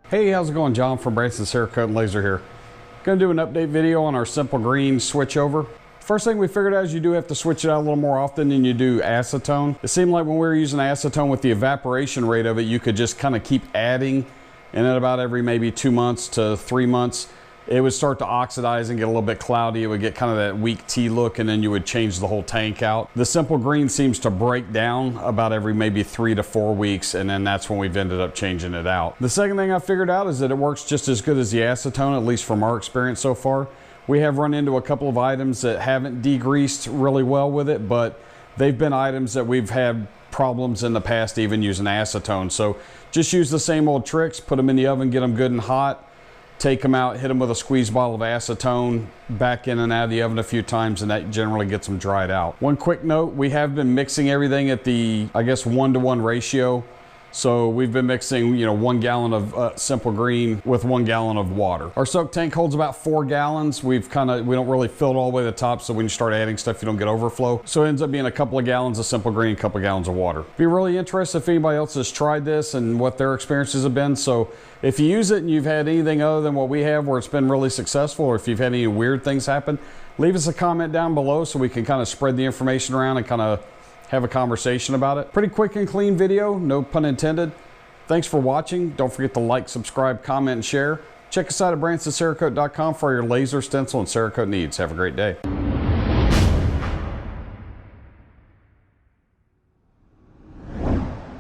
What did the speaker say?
Hey, how's it going? John from Branson Cerakote Laser here. Going to do an update video on our Simple Green switchover. First thing we figured out is you do have to switch it out a little more often than you do acetone. It seemed like when we were using acetone with the evaporation rate of it, you could just kind of keep adding, and then about every maybe 2 months to 3 months, it would start to oxidize and get a little bit cloudy. It would get kind of that weak tea look, and then you would change the whole tank out. The Simple Green seems to break down about every maybe 3 to 4 weeks, and then that's when we've ended up changing it out. The second thing I figured out is that it works just as good as the acetone, at least from our experience so far. We have run into a couple of items that haven't degreased really well with it, but they've been items that we've had problems in the past even using acetone. So just use the same old tricks, put them in the oven, get them good and hot, take them out, hit them with a squeeze bottle of acetone, back in and out of the oven a few times, and that generally gets them dried out. One quick note, we have been mixing everything at the, I guess, 1-to-1 ratio. So we've been mixing, 1 gallon of Simple Green with 1 gallon of water. Our soak tank holds about 4 gallons. We don't really fill it all the way to the top, so when you start adding stuff, you don't get overflow. So it ends up being a couple of gallons of Simple Green, a couple of gallons of water. Be really interested if anybody else has tried this and what their experiences have been. So if you use it and you've had anything other than what we have where it's been really successful, or if you've had any weird things happen, leave us a comment down below so we can kind of spread the information around and kind of have a conversation about it. Pretty quick and clean video, no pun intended. Thanks for watching. Don't forget to like, subscribe, comment, and share. Check us out at BransonCerakote.com for your laser, stencil, and Cerakote needs. Have a great day.